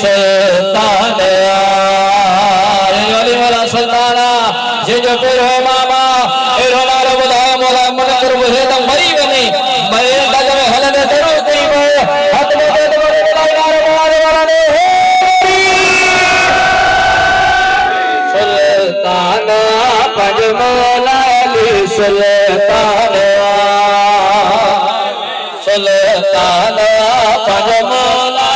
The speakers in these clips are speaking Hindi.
सुल्तान अली वाला सुल्ताना जे जो पेरो मामा ए रोमारो बुलाया मोला मन कर बुझे तो मरी बनी मरे तक में हलने जरूर कई वो हाथ में दे दे नारे मारे वाला ने सुल्तान पंज मौला अली सुल्तान सुल्तान पंज मौला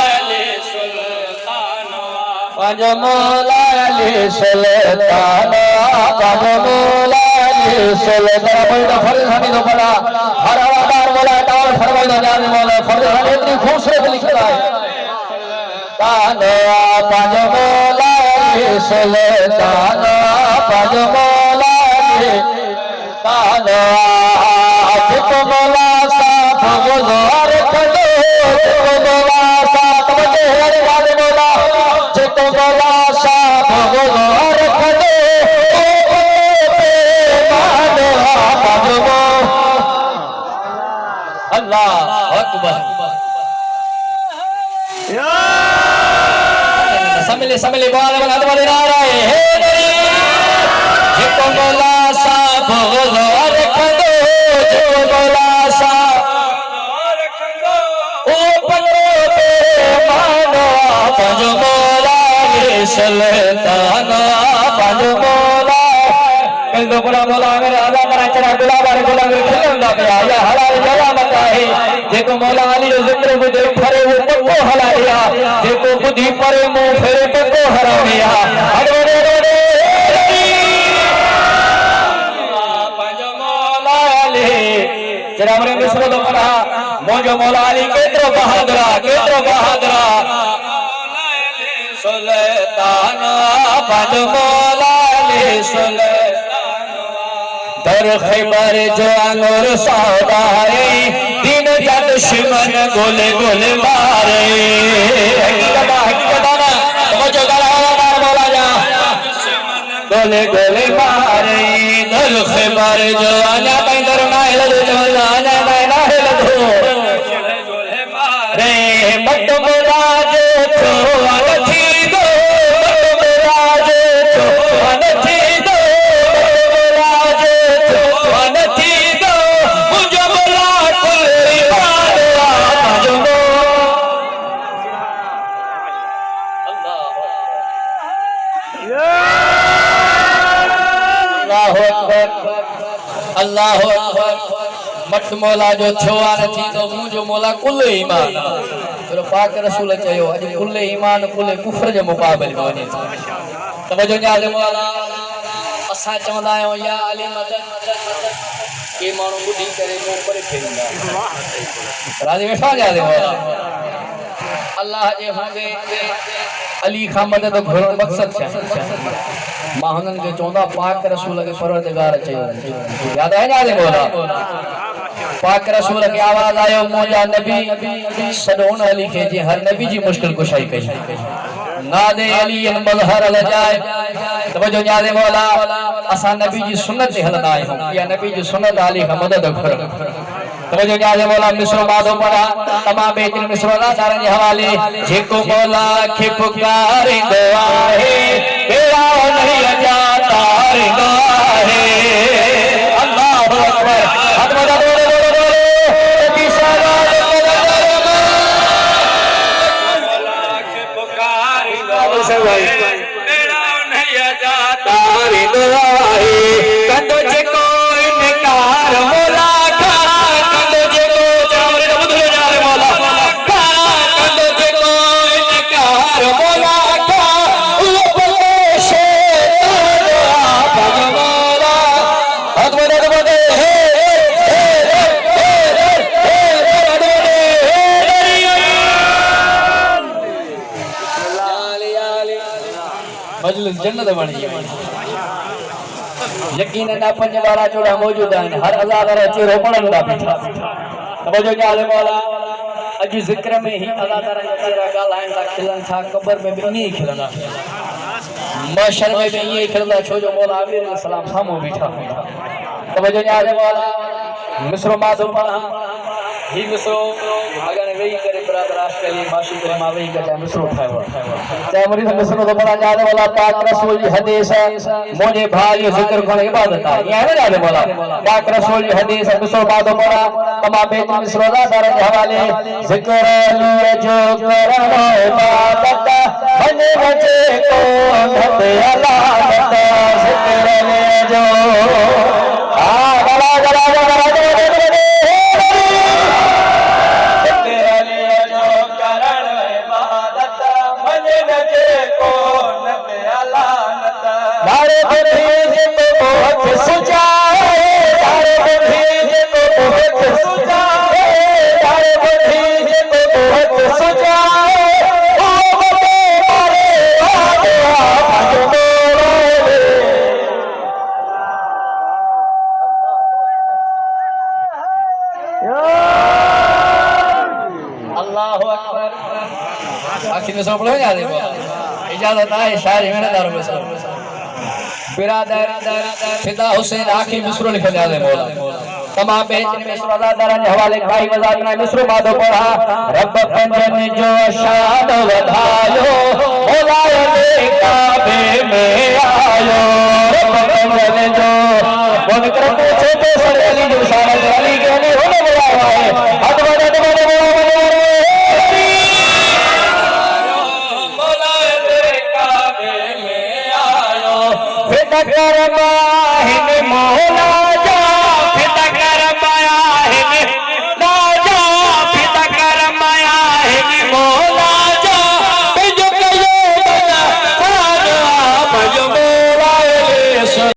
पंज मौला अली सुल्तान पंज मौला अली सुल्तान बड़ा फरजानी तो बड़ा हर आवाज़ बोला टावर फरमाइदा जाने वाला फरजानी इतनी खूबसूरत लिखता है ताना पंज मौला अली सुल्तान पंज मौला अली ताना जित मौला सा भगवान खड़े जित मौला सा तमजे हर वाले मौला जित मौला सा भगवान खड़े अल्लाह अकबर समले समले बोले बना तो नारा है जित मौला सा भगवान खड़े जित मौला सा ओ पलो पे मानो पंज मौला सुल्तान पंज मौला कल तो बड़ा मौला मेरे आजा करा चढ़ा गुलाब रे गुलाब खिलंदा पे आया हलाल जला मता है देखो मौला अली जो जिक्र को दे फरे वो पक्को हलाया देखो बुद्धि परे मुंह फेरे पक्को हरामिया अरे रे पंज मौला अली जरा मरे मिस्र तो पढ़ा मोजो मौला अली केतरो बहादुरा सुल्तान पंज मौला अली सुल्तान दर खैबर जो अंगूर सौदारे दिन का दुश्मन गोले गोले मारे हकीकत ना समझो गला मौला जा गोले गोले मारे दर खैबर जो आना पैदर ना हिल दो आना ना हिल दो रे मत मुराद तो अनथी दो मत मुराद तो अनथी दो मत मुराद तो अनथी दो मुझे बोला कुल ईमान आजमो अल्लाह अकबर अल्लाह अकबर मत मौला जो छोआ नथी तो मुझो मौला कुल ईमान पर पाक रसूल चयो अज कुल ईमान कुल कुफ्र जे मुकाबले में वने तवजो न्याज मौला असा चवंदा आयो या अली मदद के मानो बुधी करे मुंह पर फेरंदा राजी वेठा न्याज मौला अल्लाह जे होंगे अली खां मदद घुरण मकसद छा माहनन के चौंदा पाक रसूल के परवरदिगार चयो याद है न्याज मौला पाक रसूल की आवाज आयो मोजा नबी सदोन अली के जी हर नबी जी मुश्किल कुशाई कही नादे अली मजहर ल जाए तवज्जो न्याज़े मौला असा नबी जी सुन्नत हलना आयो या नबी जी सुन्नत अली का मदद कर तवज्जो न्याज़े मौला मिस्र मादो पढ़ा तमाम बेहतरीन मिस्र दादारन के हवाले जेको मौला के पुकारे दो आहे बेड़ा नहीं जाता रे है अल्लाह अकबर हाथ बजा दो कंदो जेको इनकार मौला का कंदो जेको चावरे बुधरे जारे मौला का कंदो जेको इनकार मौला का वो बोले शैतान आप मौला हाथ बदे मजलिस जन्नत बन गई यकीनन अपन बारा चोड़ा मौजूद है हर अज़ादर चेहरो पड़न दा बैठा तवज्जो न्याज़े मौला अज जिक्र में ही अज़ादर चेहरा गालाइन दा खिलन था कब्र में भी नहीं खिलना महशर में भी ये खिलना छो जो मौला अमीर सलाम सामो बैठा तवज्जो न्याज़े मौला मिस्र मादो पढ़ा ही मिस्र अगर वही करे बराबर आशकली माशी करे मा वही करे मिसरो ठायो चाहे मरी मिसरो तो बड़ा जाने वाला पाक रसूल जी हदीस मोजे भाई जिक्र कर इबादत है ये है ना जाने वाला पाक रसूल जी हदीस मिसरो बादो पड़ा तमा बेत मिसरो दा दर हवाले जिक्र लिए जो करण इबादत बने बचे को धत अलामत जिक्र लिए जो गला गला गला दारे बुद्धि को बहुत सुझाए दारे बुद्धि को बहुत सुझाए दारे बुद्धि को बहुत सुझाए ओ बते मारे आगे आज तोड़े अल्लाहु अकबर आखिर में सब पढ़ो याद है इजाजत है शायरी में दारो में बिरादर फिदा हुसैन आखिरी मिसरो लिख दिया है मौला तमाम बेचने में सुरादार ने हवाले भाई वजात ने मिसरो मादो पढ़ा रब पंजन जो शान वधायो मौला ने काबे में आयो रब पंजन जो बोल कर पूछे तो सर अली जो शान अली